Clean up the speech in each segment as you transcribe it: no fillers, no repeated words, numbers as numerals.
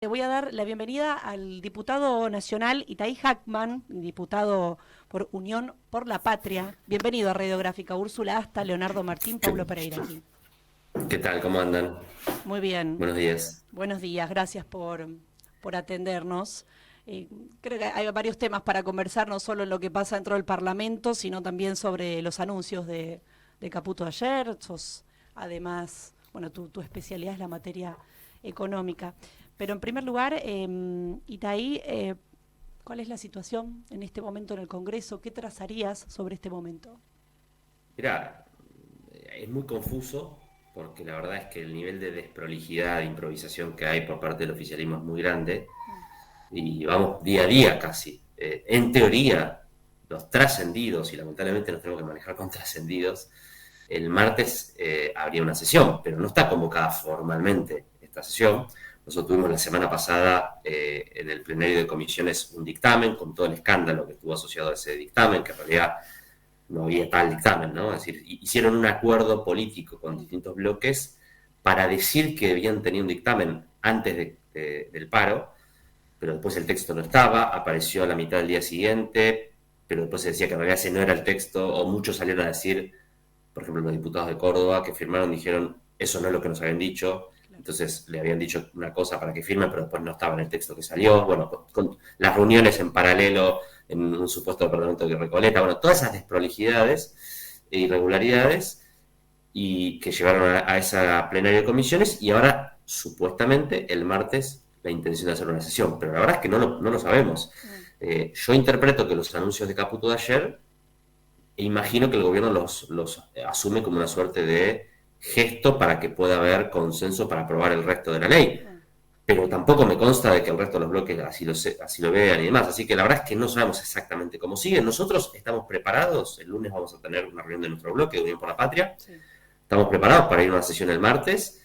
Le voy a dar la bienvenida al diputado nacional Itay Hackman, diputado por Unión por la Patria. Bienvenido a Radiográfica. Úrsula Asta, Leonardo Martín, ¿Qué, Paulo Pereira aquí. qué tal? ¿Cómo andan? Muy bien. Buenos días. Buenos días. Gracias por atendernos. Eh, Creo que hay varios temas para conversar, no solo en lo que pasa dentro del Parlamento, sino también sobre los anuncios de Caputo ayer. Además, bueno, tu especialidad es la materia económica. Pero en primer lugar, Itaí, ¿cuál es la situación en este momento en el Congreso? ¿Qué trazarías sobre este momento? Mirá, es muy confuso porque la verdad es que el nivel de desprolijidad, de improvisación que hay por parte del oficialismo es muy grande y vamos día a día casi. En teoría, los trascendidos, y lamentablemente nos tenemos que manejar con trascendidos, el martes habría una sesión, pero no está convocada formalmente esta sesión. Nosotros tuvimos la semana pasada en el plenario de comisiones un dictamen con todo el escándalo que estuvo asociado a ese dictamen, que en realidad no había tal dictamen, ¿no? Es decir, hicieron un acuerdo político con distintos bloques para decir que debían tener un dictamen antes del paro, pero después el texto no estaba, apareció a la mitad del día siguiente, pero después se decía que en realidad ese no era el texto, o muchos salieron a decir, por ejemplo, los diputados de Córdoba que firmaron dijeron, eso no es lo que nos habían dicho, Claro. entonces le habían dicho una cosa para que firmen, pero después no estaba en el texto que salió, bueno, con las reuniones en paralelo en un supuesto departamento de Recoleta, bueno, todas esas desprolijidades e irregularidades y que llevaron a esa plenaria de comisiones y ahora supuestamente el martes la intención de hacer una sesión, pero la verdad es que no lo sabemos. Yo interpreto que los anuncios de Caputo de ayer e imagino que el gobierno los asume como una suerte de gesto para que pueda haber consenso para aprobar el resto de la ley. Pero tampoco me consta de que el resto de los bloques así lo vean y demás. Así que la verdad es que no sabemos exactamente cómo sigue. Nosotros estamos preparados. El lunes vamos a tener una reunión de nuestro bloque de Unión por la Patria. Sí. Estamos preparados para ir a una sesión el martes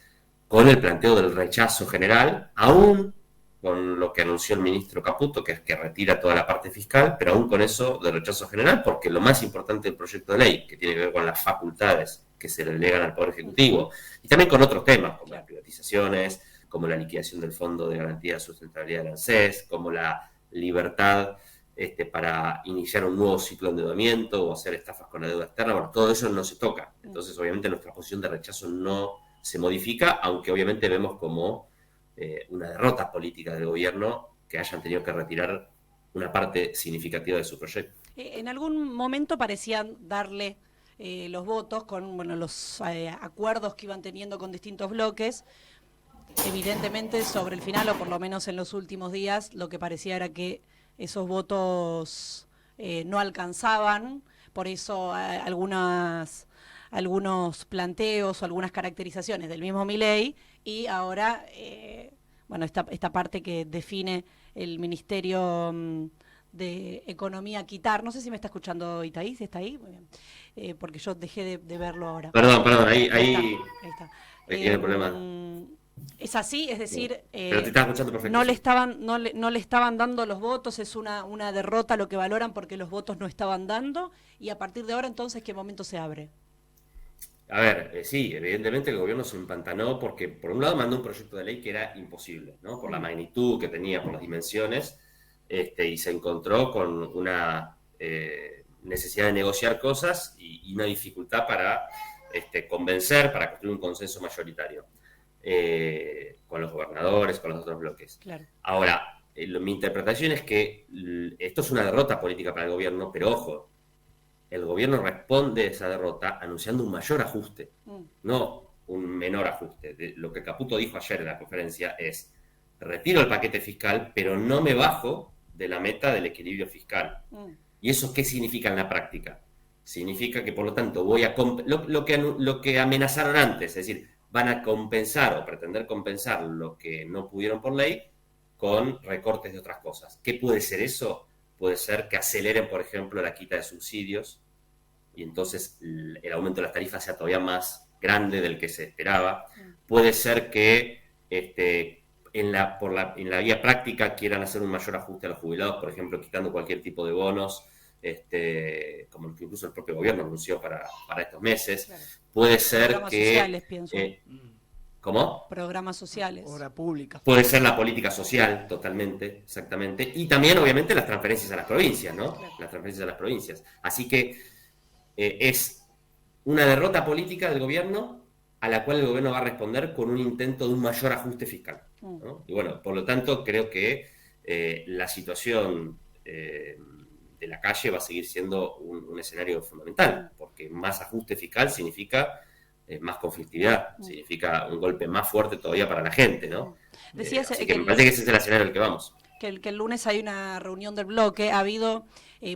con el planteo del rechazo general, aún con lo que anunció el ministro Caputo, que es que retira toda la parte fiscal, pero aún con eso de rechazo general, porque lo más importante del proyecto de ley, que tiene que ver con las facultades que se le delegan al Poder Ejecutivo, y también con otros temas, como las Claro. privatizaciones, como la liquidación del Fondo de Garantía de Sustentabilidad del ANSES, como la libertad para iniciar un nuevo ciclo de endeudamiento o hacer estafas con la deuda externa, bueno, todo eso no se toca. Entonces, obviamente, nuestra posición de rechazo no se modifica, aunque obviamente vemos como una derrota política del gobierno que hayan tenido que retirar una parte significativa de su proyecto. En algún momento parecían darle los votos con bueno, los acuerdos que iban teniendo con distintos bloques. Evidentemente, sobre el final, o por lo menos en los últimos días, lo que parecía era que esos votos no alcanzaban, por eso algunos planteos o algunas caracterizaciones del mismo Milei, y ahora, bueno, esta parte que define el Ministerio de Economía quitar, no sé si me está escuchando Itaí, si está ahí, muy bien. Porque yo dejé de verlo ahora. Perdón, Ahí está, ahí está. ahí tiene el problema. Es así, es Bien. decir, Pero te estaba escuchando perfecto, sí. no le estaban dando los votos, es una derrota lo que valoran porque los votos no estaban dando, y a partir de ahora entonces, ¿qué momento se abre? A ver, sí, evidentemente el gobierno se empantanó porque, por un lado, mandó un proyecto de ley que era imposible, ¿no? Por la magnitud que tenía, por las dimensiones, y se encontró con una necesidad de negociar cosas y una dificultad para convencer, para construir un consenso mayoritario con los gobernadores, con los otros bloques. Claro. Ahora, mi interpretación es que esto es una derrota política para el gobierno, pero ojo, el gobierno responde a esa derrota anunciando un mayor ajuste, Mm, no un menor ajuste. Lo que Caputo dijo ayer en la conferencia es, retiro el paquete fiscal, pero no me bajo de la meta del equilibrio fiscal. mm, ¿Y eso qué significa en la práctica? Significa que, por lo tanto, voy a lo que amenazaron antes, es decir, van a compensar o pretender compensar lo que no pudieron por ley con recortes de otras cosas. ¿Qué puede ser eso? Puede ser que aceleren, por ejemplo, la quita de subsidios, y entonces el aumento de las tarifas sea todavía más grande del que se esperaba. mm. Puede ser que en la vía práctica quieran hacer un mayor ajuste a los jubilados, por ejemplo, quitando cualquier tipo de bonos, como el que incluso el propio gobierno anunció para estos meses. Claro. Puede Los ser programas que sociales, pienso. ¿Cómo? Programas sociales. Obra pública. Puede ser la política social, totalmente, exactamente. Y también, obviamente, las transferencias a las provincias, ¿no? Claro. Las transferencias a las provincias. Así que es una derrota política del gobierno a la cual el gobierno va a responder con un intento de un mayor ajuste fiscal, ¿no? Y bueno, por lo tanto, creo que la situación de la calle va a seguir siendo un escenario fundamental, porque más ajuste fiscal significa más conflictividad, significa un golpe más fuerte todavía para la gente, ¿no? Decías Así que me parece que ese es el escenario al que vamos. Que el lunes hay una reunión del bloque. Ha habido,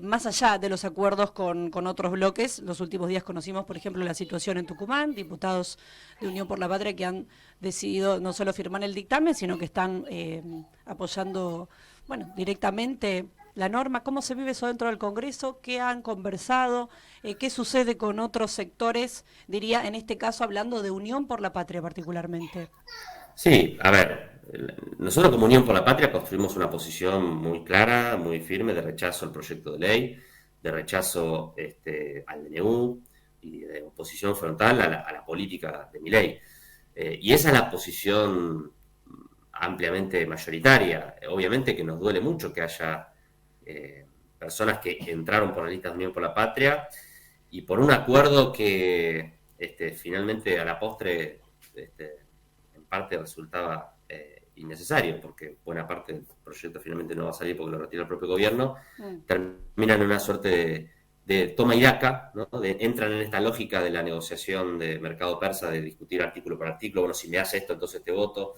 más allá de los acuerdos con otros bloques, los últimos días conocimos, por ejemplo, la situación en Tucumán, diputados de Unión por la Patria que han decidido no solo firmar el dictamen, sino que están apoyando, bueno, directamente la norma. ¿Cómo se vive eso dentro del Congreso? ¿Qué han conversado? ¿Qué sucede con otros sectores? Diría, en este caso, hablando de Unión por la Patria particularmente. Sí, a ver, nosotros como Unión por la Patria construimos una posición muy clara, muy firme de rechazo al proyecto de ley, de rechazo al DNU y de oposición frontal a la política de Milei. Y esa es la posición ampliamente mayoritaria. Obviamente que nos duele mucho que haya personas que entraron por las listas de Unión por la Patria y por un acuerdo que finalmente a la postre en parte resultaba innecesario, porque buena parte del proyecto finalmente no va a salir porque lo retira el propio gobierno, terminan en una suerte de toma y daca, ¿no? Entran en esta lógica de la negociación de mercado persa, de discutir artículo por artículo, bueno, si me hace esto, entonces te voto.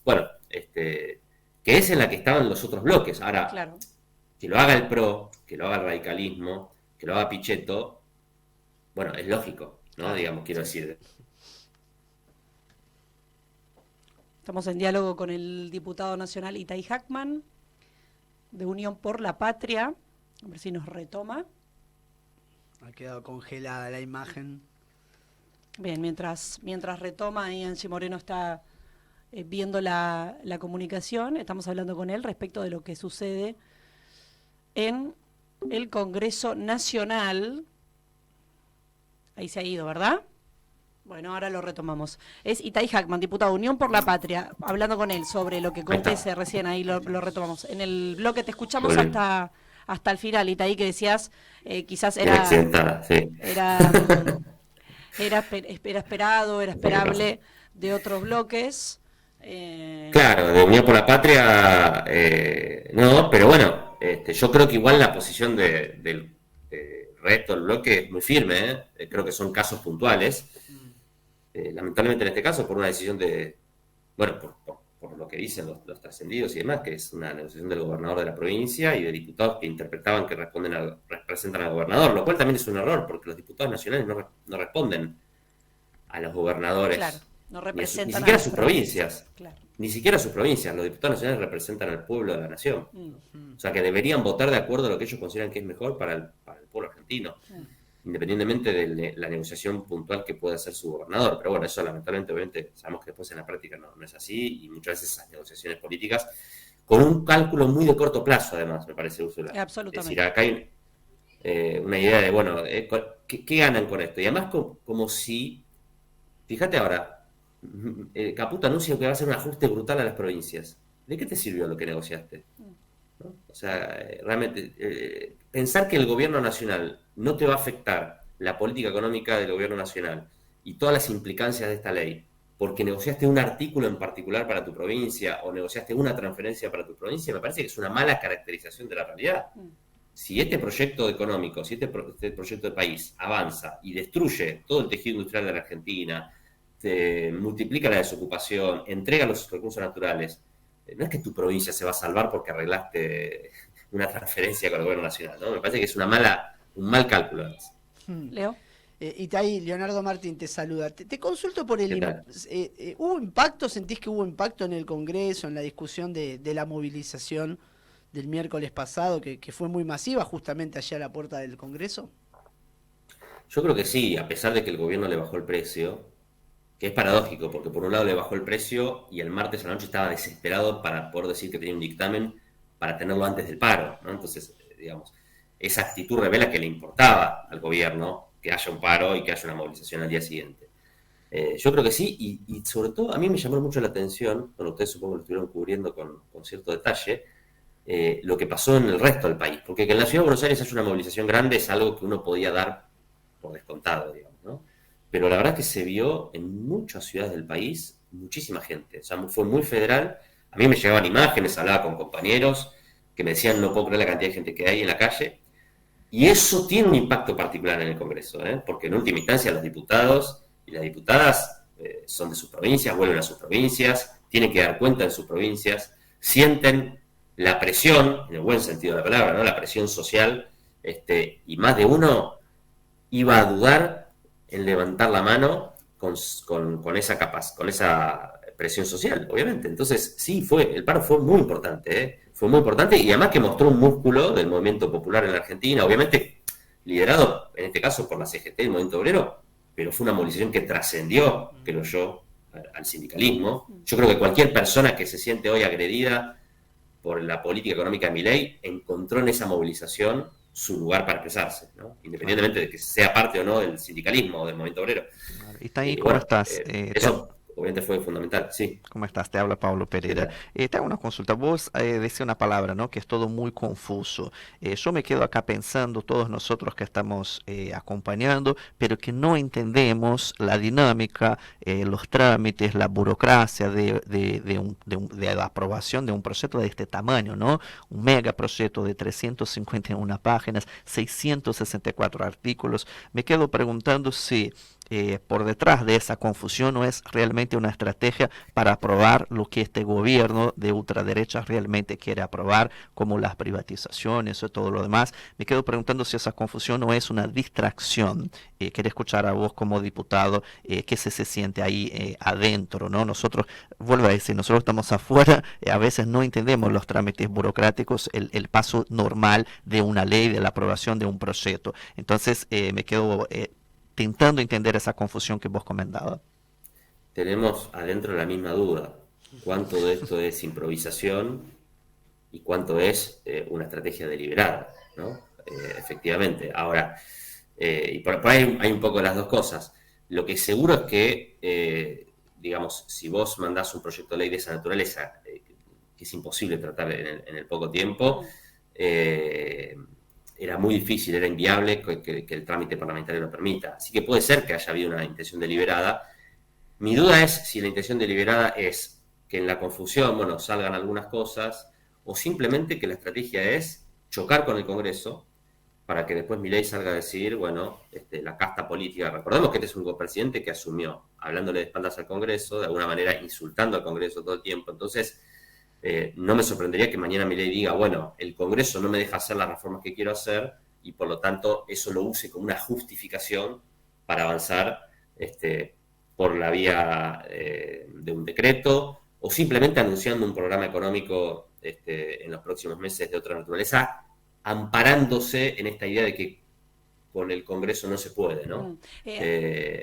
Bueno, que es en la que estaban los otros bloques. Ahora, Claro. que lo haga el PRO, que lo haga el radicalismo, que lo haga Pichetto, bueno, es lógico, ¿no? Digamos, quiero decir. Estamos en diálogo con el diputado nacional Itay Hackman, de Unión por la Patria. A ver si nos retoma. Ha quedado congelada la imagen. Bien, mientras retoma, ahí Angie Moreno está viendo la comunicación. Estamos hablando con él respecto de lo que sucede en el Congreso Nacional. Ahí se ha ido, ¿verdad? Bueno, ahora lo retomamos. Es Itay Hackman, diputado de Unión por la Patria, hablando con él sobre lo que acontece recién, ahí lo retomamos. En el bloque te escuchamos hasta el final, Itay, que decías, quizás era esperado, era esperable de otros bloques. Claro, de Unión por la Patria, no, pero bueno, yo creo que igual la posición del resto del bloque es muy firme, creo que son casos puntuales. Lamentablemente en este caso por una decisión bueno, por lo que dicen los trascendidos y demás, que es una negociación del gobernador de la provincia y de diputados que interpretaban que representan al gobernador, lo cual también es un error, porque los diputados nacionales no responden a los gobernadores, claro, no representan ni siquiera a sus provincias, claro. Ni siquiera a sus provincias. Los diputados nacionales representan al pueblo de la nación, o sea que deberían votar de acuerdo a lo que ellos consideran que es mejor para el pueblo argentino. Independientemente de la negociación puntual que pueda hacer su gobernador. Pero bueno, eso lamentablemente, obviamente, sabemos que después en la práctica no es así, y muchas veces esas negociaciones políticas, con un cálculo muy de corto plazo, además, me parece, Úrsula. Absolutamente. Es decir, acá hay una idea de, bueno, ¿qué ganan con esto? Y además como si, fíjate ahora, Caputo anuncia que va a hacer un ajuste brutal a las provincias. ¿De qué te sirvió lo que negociaste? ¿No? O sea, realmente, pensar que el gobierno nacional no te va a afectar la política económica del gobierno nacional y todas las implicancias de esta ley, porque negociaste un artículo en particular para tu provincia o negociaste una transferencia para tu provincia, me parece que es una mala caracterización de la realidad. Si este proyecto económico, si este proyecto de país avanza y destruye todo el tejido industrial de la Argentina, multiplica la desocupación, entrega los recursos naturales, no es que tu provincia se va a salvar porque arreglaste una transferencia con el gobierno nacional, ¿no? Me parece que es un mal cálculo. Leo. Itay, Leonardo Martín te saluda. Te consulto por el... ¿Hubo impacto? ¿Sentís que hubo impacto en el Congreso, en la discusión de la movilización del miércoles pasado, que fue muy masiva justamente allá a la puerta del Congreso? Yo creo que sí, a pesar de que el gobierno le bajó el precio, que es paradójico, porque por un lado le bajó el precio y el martes a la noche estaba desesperado para poder decir que tenía un dictamen para tenerlo antes del paro, ¿no? Entonces, digamos, esa actitud revela que le importaba al gobierno que haya un paro y que haya una movilización al día siguiente. Yo creo que sí, y sobre todo a mí me llamó mucho la atención, bueno, ustedes supongo que lo estuvieron cubriendo con cierto detalle, lo que pasó en el resto del país, porque que en la Ciudad de Buenos Aires haya una movilización grande es algo que uno podía dar por descontado, digamos, ¿no? Pero la verdad que se vio en muchas ciudades del país muchísima gente, o sea, fue muy federal. A mí me llegaban imágenes, hablaba con compañeros que me decían no puedo creer la cantidad de gente que hay en la calle, y eso tiene un impacto particular en el Congreso, porque en última instancia los diputados y las diputadas son de sus provincias, vuelven a sus provincias, tienen que dar cuenta de sus provincias, sienten la presión, en el buen sentido de la palabra, ¿no? La presión social, y más de uno iba a dudar en levantar la mano con esa presión social, obviamente. Entonces, sí, el paro fue muy importante, fue muy importante, y además que mostró un músculo del movimiento popular en la Argentina, obviamente liderado, en este caso, por la CGT, el movimiento obrero, pero fue una movilización que trascendió, creo yo, al sindicalismo. Yo creo que cualquier persona que se siente hoy agredida por la política económica de Milei encontró en esa movilización su lugar para expresarse, ¿no? Independientemente de que sea parte o no del sindicalismo o del movimiento obrero. Y Taí, Y ¿cómo bueno, estás? eso obviamente fue fundamental, sí. ¿Cómo estás? Te habla Pablo Pereira. Te hago una consulta. Vos decís una palabra, ¿no? Que es todo muy confuso. Yo me quedo acá pensando, todos nosotros que estamos acompañando, pero que no entendemos la dinámica, los trámites, la burocracia de la aprobación de un proyecto de este tamaño, ¿no? Un mega proyecto de 351 páginas, 664 artículos. Me quedo preguntando si por detrás de esa confusión no es realmente una estrategia para aprobar lo que este gobierno de ultraderecha realmente quiere aprobar, como las privatizaciones o todo lo demás. Me quedo preguntando si esa confusión no es una distracción. Quería escuchar a vos como diputado qué se siente ahí adentro, ¿no? Nosotros, vuelvo a decir, nosotros estamos afuera, a veces no entendemos los trámites burocráticos, el paso normal de una ley, de la aprobación de un proyecto. Entonces me quedo intentando entender esa confusión que vos comentabas. Tenemos adentro la misma duda. ¿Cuánto de esto es improvisación y cuánto es una estrategia deliberada, ¿no? Efectivamente. Ahora, y por ahí hay un poco de las dos cosas. Lo que seguro es que, digamos, si vos mandás un proyecto de ley de esa naturaleza, que es imposible tratar en el poco tiempo, era muy difícil, era inviable que el trámite parlamentario lo permita. Así que puede ser que haya habido una intención deliberada. Mi duda es si la intención deliberada es que en la confusión, bueno, salgan algunas cosas, o simplemente que la estrategia es chocar con el Congreso para que después Milei salga a decir, bueno, la casta política. Recordemos que este es un copresidente que asumió, hablándole de espaldas al Congreso, de alguna manera insultando al Congreso todo el tiempo. Entonces, no me sorprendería que mañana Milei diga, bueno, el Congreso no me deja hacer las reformas que quiero hacer y por lo tanto eso lo use como una justificación para avanzar por la vía de un decreto o simplemente anunciando un programa económico en los próximos meses de otra naturaleza, amparándose en esta idea de que con el Congreso no se puede, ¿no?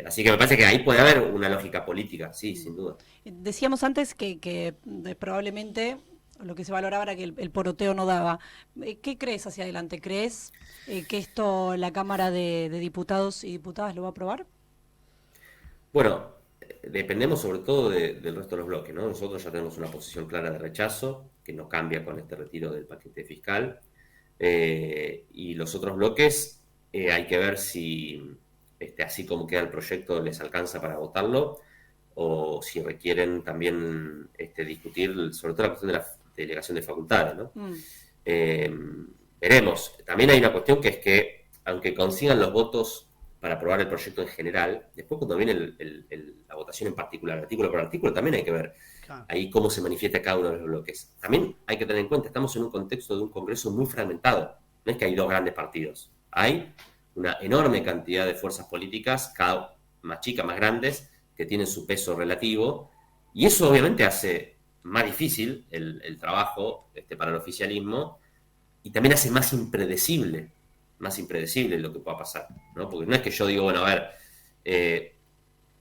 Así que me parece que ahí puede haber una lógica política, sí, sin duda. Decíamos antes que probablemente lo que se valoraba era que el poroteo no daba. ¿Qué crees hacia adelante? ¿Crees que esto la Cámara de Diputados y Diputadas lo va a aprobar? Bueno, dependemos sobre todo del resto de los bloques, ¿no? Nosotros ya tenemos una posición clara de rechazo, que no cambia con este retiro del paquete fiscal. Y los otros bloques hay que ver si, así como queda el proyecto, les alcanza para votarlo, o si requieren también discutir sobre todo la cuestión de la delegación de facultades, ¿no? Veremos. También hay una cuestión que es que, aunque consigan los votos para aprobar el proyecto en general, después cuando viene la votación en particular, artículo por artículo, también hay que ver ahí cómo se manifiesta cada uno de los bloques. También hay que tener en cuenta, estamos en un contexto de un Congreso muy fragmentado. No es que hay dos grandes partidos. Hay una enorme cantidad de fuerzas políticas, cada más chicas, más grandes, que tienen su peso relativo, y eso obviamente hace más difícil el trabajo para el oficialismo, y también hace más impredecible lo que pueda pasar, ¿no? Porque no es que yo digo, bueno, a ver,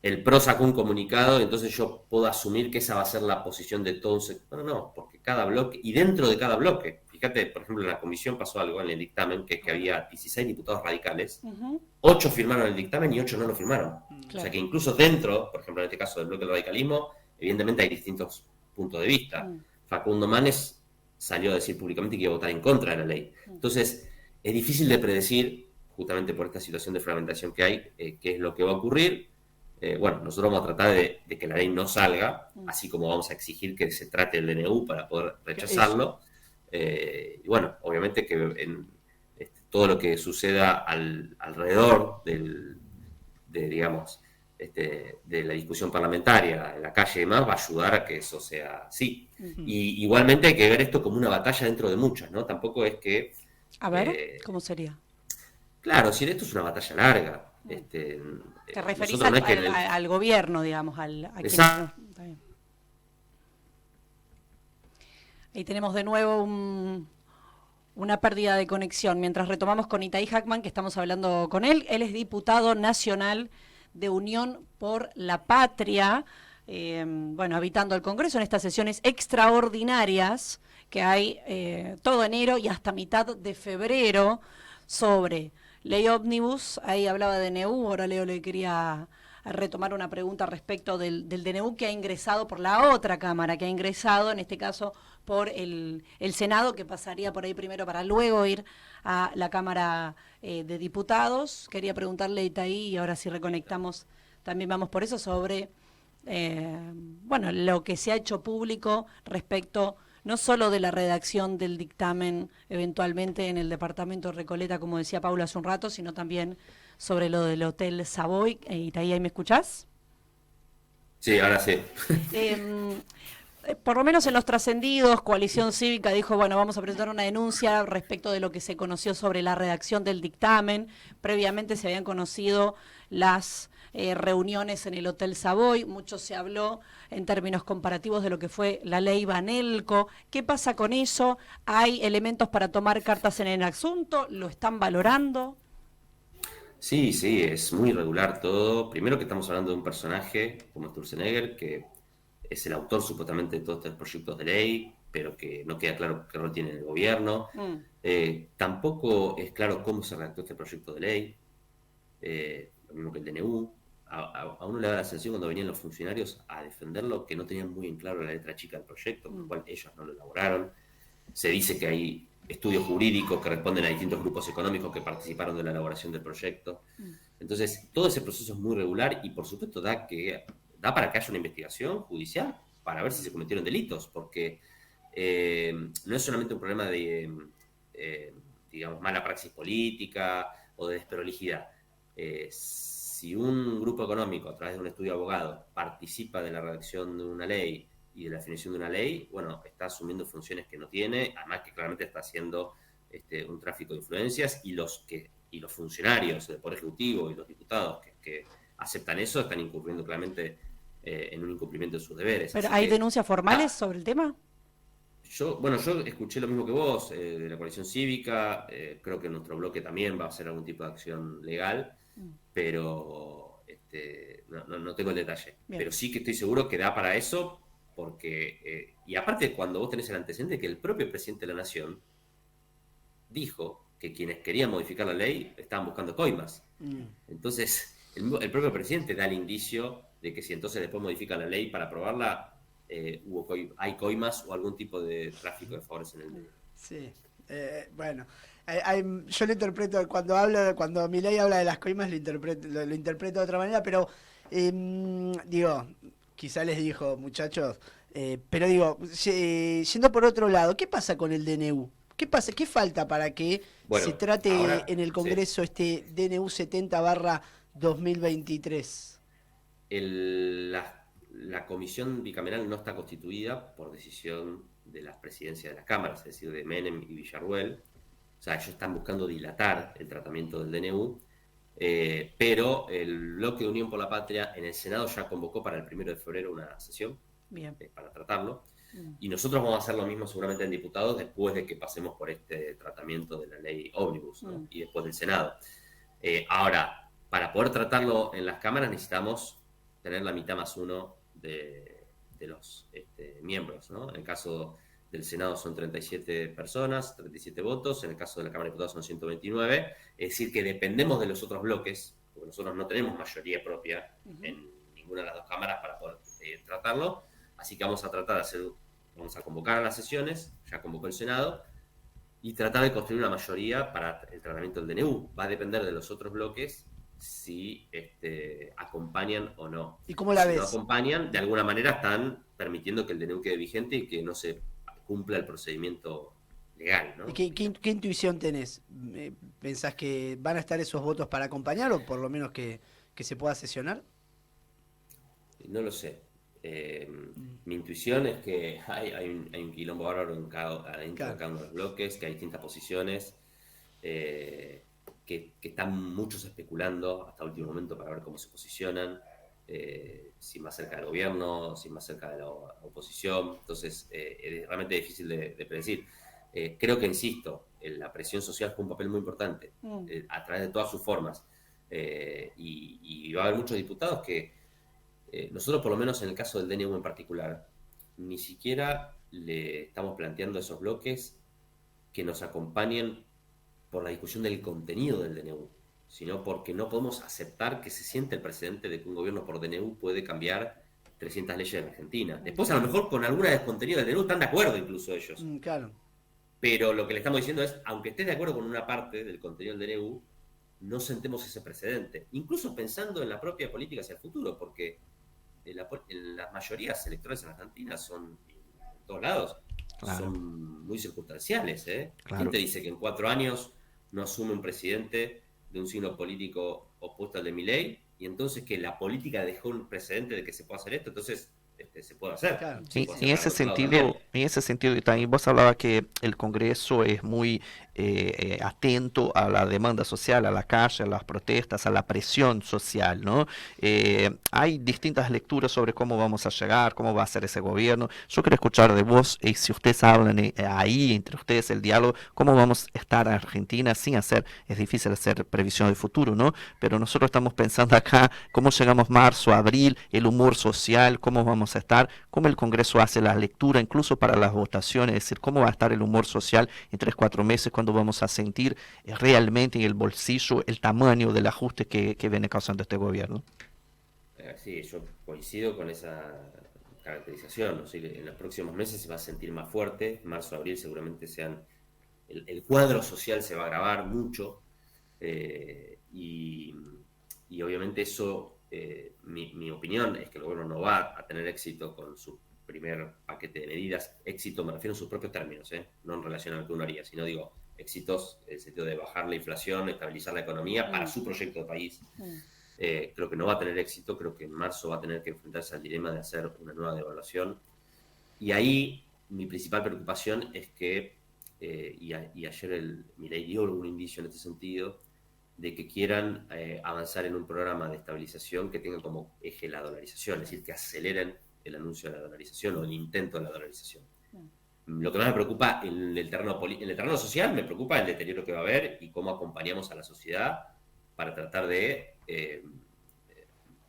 el PRO sacó un comunicado, entonces yo puedo asumir que esa va a ser la posición de todo un sector. No, porque cada bloque, y dentro de cada bloque, fíjate, por ejemplo, en la comisión pasó algo en el dictamen, que es que había 16 diputados radicales, Ujú, 8 firmaron el dictamen y 8 no lo firmaron. O claro. sea que incluso dentro, por ejemplo, en este caso del bloque del radicalismo, evidentemente hay distintos puntos de vista. Mm. Facundo Manes salió a decir públicamente que iba a votar en contra de la ley. Entonces, es difícil de predecir, justamente por esta situación de fragmentación que hay, qué es lo que va a ocurrir. Bueno, nosotros vamos a tratar de que la ley no salga, así como vamos a exigir que se trate el DNU para poder rechazarlo. Y bueno, obviamente que todo lo que suceda alrededor digamos, de la discusión parlamentaria en la calle y demás va a ayudar a que eso sea así. Y igualmente hay que ver esto como una batalla dentro de muchas, ¿no? Tampoco es que... A ver, ¿cómo sería? Claro, si esto es una batalla larga. Te referís nosotros no es que al gobierno, digamos, a quienes Exacto. no- está bien. Ahí tenemos de nuevo una pérdida de conexión. Mientras retomamos con Itaí Hackman, que estamos hablando con él. Él es diputado nacional de Unión por la Patria, bueno, habitando el Congreso en estas sesiones extraordinarias que hay todo enero y hasta mitad de febrero sobre ley ómnibus. Ahí hablaba de DNU, ahora Leo le quería retomar una pregunta respecto del DNU que ha ingresado por la otra Cámara, que ha ingresado en este caso por el Senado, que pasaría por ahí primero para luego ir a la Cámara de Diputados. Quería preguntarle a Itaí, y ahora si reconectamos, también vamos por eso, sobre bueno, lo que se ha hecho público respecto no solo de la redacción del dictamen eventualmente en el departamento de Recoleta, como decía Paula hace un rato, sino también sobre lo del Hotel Savoy. Itaí, ¿ahí me escuchás? Sí, ahora sí. Por lo menos en los trascendidos, Coalición Cívica dijo, bueno, vamos a presentar una denuncia respecto de lo que se conoció sobre la redacción del dictamen. Previamente se habían conocido las reuniones en el Hotel Savoy, mucho se habló en términos comparativos de lo que fue la ley Banelco. ¿Qué pasa con eso? ¿Hay elementos para tomar cartas en el asunto? ¿Lo están valorando? Sí, sí, es muy irregular todo. Primero que estamos hablando de un personaje como Sturzenegger, que es el autor supuestamente de todos estos proyectos de ley, pero que no queda claro qué rol tiene en el gobierno. Tampoco es claro cómo se redactó este proyecto de ley, lo mismo que el DNU. A uno le da la sensación cuando venían los funcionarios a defenderlo que no tenían muy en claro la letra chica del proyecto, con lo cual ellos no lo elaboraron. Se dice que hay estudios jurídicos que responden a distintos grupos económicos que participaron de la elaboración del proyecto. Entonces, todo ese proceso es muy regular y, por supuesto, da para que haya una investigación judicial para ver si se cometieron delitos, porque no es solamente un problema de, digamos, mala praxis política o de desprolijidad. Si un grupo económico, a través de un estudio de abogado, participa de la redacción de una ley y de la definición de una ley, bueno, está asumiendo funciones que no tiene, además que claramente está haciendo un tráfico de influencias, y los funcionarios del Poder Ejecutivo y los diputados que aceptan eso están incurriendo claramente en un incumplimiento de sus deberes. ¿Pero Así hay que, denuncias formales sobre el tema? yo escuché lo mismo que vos, de la coalición cívica. Creo que nuestro bloque también va a hacer algún tipo de acción legal, pero no tengo el detalle. Bien. Pero sí que estoy seguro que da para eso, porque, y aparte, cuando vos tenés el antecedente que el propio presidente de la Nación dijo que quienes querían modificar la ley estaban buscando coimas. Entonces, el propio presidente da el indicio de que si entonces después modifica la ley para aprobarla, hay coimas o algún tipo de tráfico de favores en el medio. Sí, bueno, yo lo interpreto, cuando Milei habla de las coimas, lo interpreto de otra manera, pero digo, quizá les dijo, muchachos, pero digo, yendo por otro lado, ¿qué pasa con el DNU? ¿Qué pasa? ¿Qué falta para que se trate ahora, en el Congreso este DNU 70/2023? La comisión bicameral no está constituida por decisión de las presidencias de las cámaras, es decir, de Menem y Villarruel. O sea, ellos están buscando dilatar el tratamiento del DNU, pero el bloque de Unión por la Patria en el Senado ya convocó para el 1 de febrero una sesión para tratarlo. Y nosotros vamos a hacer lo mismo seguramente en diputados después de que pasemos por este tratamiento de la ley ómnibus, ¿no? Y después del Senado. Ahora, para poder tratarlo en las cámaras necesitamos tener la mitad más uno de los miembros, ¿no? En el caso del Senado son 37 personas, 37 votos, en el caso de la Cámara de Diputados son 129, es decir, que dependemos de los otros bloques, porque nosotros no tenemos mayoría propia en ninguna de las dos cámaras para poder tratarlo, así que vamos a convocar a las sesiones, ya convocó el Senado, y tratar de construir una mayoría para el tratamiento del DNU. Va a depender de los otros bloques si acompañan o no. ¿Y cómo la si ves? no acompañan, de alguna manera están permitiendo que el DNU quede vigente y que no se cumpla el procedimiento legal, ¿no? ¿Y qué intuición tenés? ¿Pensás que van a estar esos votos para acompañar o por lo menos que se pueda sesionar? No lo sé. Mi intuición es que hay un quilombo bárbaro adentro de cada uno de los bloques, que hay distintas posiciones, que están muchos especulando hasta último momento para ver cómo se posicionan, si más cerca del gobierno, si más cerca de la oposición. Entonces, es realmente difícil de predecir. Creo que, insisto, la presión social juega un papel muy importante a través de todas sus formas. Y va a haber muchos diputados que nosotros, por lo menos en el caso del DNU en particular, ni siquiera le estamos planteando a esos bloques que nos acompañen por la discusión del contenido del DNU, sino porque no podemos aceptar que se siente el precedente de que un gobierno por DNU puede cambiar 300 leyes en Argentina. Después, a lo mejor, con alguna del contenido del DNU están de acuerdo incluso ellos. Claro. Pero lo que le estamos diciendo es, aunque estés de acuerdo con una parte del contenido del DNU, no sentemos ese precedente. Incluso pensando en la propia política hacia el futuro, porque las mayorías electorales en Argentina son, en todos lados, son muy circunstanciales. ¿Quién te dice que en 4 años no asume un presidente de un signo político opuesto al de Milei? Y entonces que la política dejó un precedente de que se puede hacer esto, entonces se puede hacer. Claro. Sí, en ese sentido, y también vos hablabas que el Congreso es muy atento a la demanda social, a la calle, a las protestas, a la presión social, ¿no? Hay distintas lecturas sobre cómo vamos a llegar, cómo va a ser ese gobierno. Yo quiero escuchar de vos, y si ustedes hablan ahí, entre ustedes, el diálogo, cómo vamos a estar en Argentina sin hacer, es difícil hacer previsión del futuro, ¿no? Pero nosotros estamos pensando acá, cómo llegamos marzo, abril, el humor social, cómo vamos a estar, cómo el Congreso hace la lectura, incluso para las votaciones, es decir, cómo va a estar el humor social en 3-4 meses, cuando vamos a sentir realmente en el bolsillo el tamaño del ajuste que viene causando este gobierno. Sí, yo coincido con esa caracterización. ¿No? En los próximos meses se va a sentir más fuerte, marzo, abril seguramente sean, el cuadro social se va a agravar mucho, y obviamente eso... mi opinión es que el gobierno no va a tener éxito con su primer paquete de medidas. Éxito me refiero en sus propios términos, no en relación a lo que uno haría, sino digo éxitos en el sentido de bajar la inflación, estabilizar la economía para su proyecto de país. Creo que no va a tener éxito, creo que en marzo va a tener que enfrentarse al dilema de hacer una nueva devaluación. Y ahí mi principal preocupación es que, y ayer Milei dio algún indicio en este sentido, de que quieran avanzar en un programa de estabilización que tenga como eje la dolarización, es decir, que aceleren el anuncio de la dolarización o el intento de la dolarización. Lo que más me preocupa en el terreno social, me preocupa el deterioro que va a haber y cómo acompañamos a la sociedad para tratar de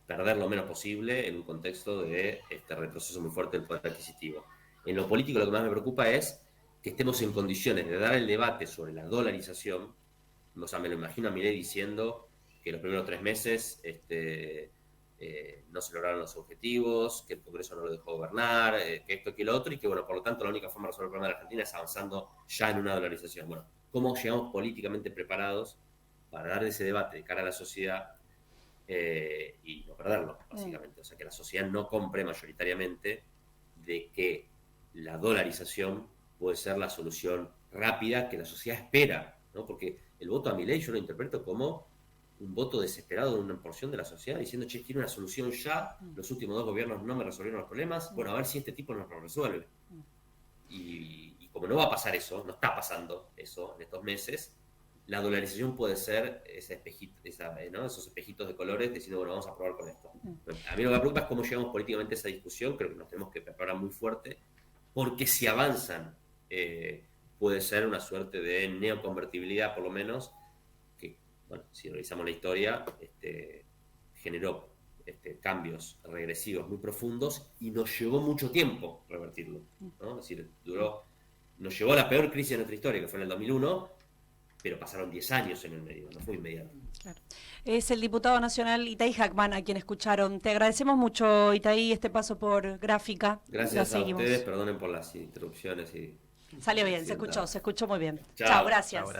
perder lo menos posible en un contexto de este retroceso muy fuerte del poder adquisitivo. En lo político, lo que más me preocupa es que estemos en condiciones de dar el debate sobre la dolarización. O sea, me lo imagino a Milei diciendo que los primeros 3 meses no se lograron los objetivos, que el Congreso no lo dejó gobernar, que esto, que lo otro, y que, bueno, por lo tanto, la única forma de resolver el problema de la Argentina es avanzando ya en una dolarización. Bueno, ¿cómo llegamos políticamente preparados para dar ese debate de cara a la sociedad y no perderlo, básicamente? O sea, que la sociedad no compre mayoritariamente de que la dolarización puede ser la solución rápida que la sociedad espera, ¿no? Porque el voto a Milei yo lo interpreto como un voto desesperado de una porción de la sociedad diciendo, che, quiero una solución ya, los últimos 2 gobiernos no me resolvieron los problemas, bueno, a ver si este tipo nos lo resuelve. Y como no va a pasar eso, no está pasando eso en estos meses, la dolarización puede ser ese espejito, ¿no? Esos espejitos de colores diciendo, bueno, vamos a probar con esto. A mí lo que me preocupa es cómo llegamos políticamente a esa discusión, creo que nos tenemos que preparar muy fuerte, porque si avanzan, puede ser una suerte de neoconvertibilidad, por lo menos, que, bueno, si revisamos la historia, generó cambios regresivos muy profundos y nos llevó mucho tiempo revertirlo, ¿no? Es decir, duró nos llevó a la peor crisis de nuestra historia, que fue en el 2001, pero pasaron 10 años en el medio, no fue inmediato. Claro. Es el diputado nacional Itaí Hackman a quien escucharon. Te agradecemos mucho, Itaí, este paso por Gráfica. Gracias a ustedes, perdonen por las interrupciones. Salió bien, se escuchó muy bien. Chao. Chao, gracias. Ahora.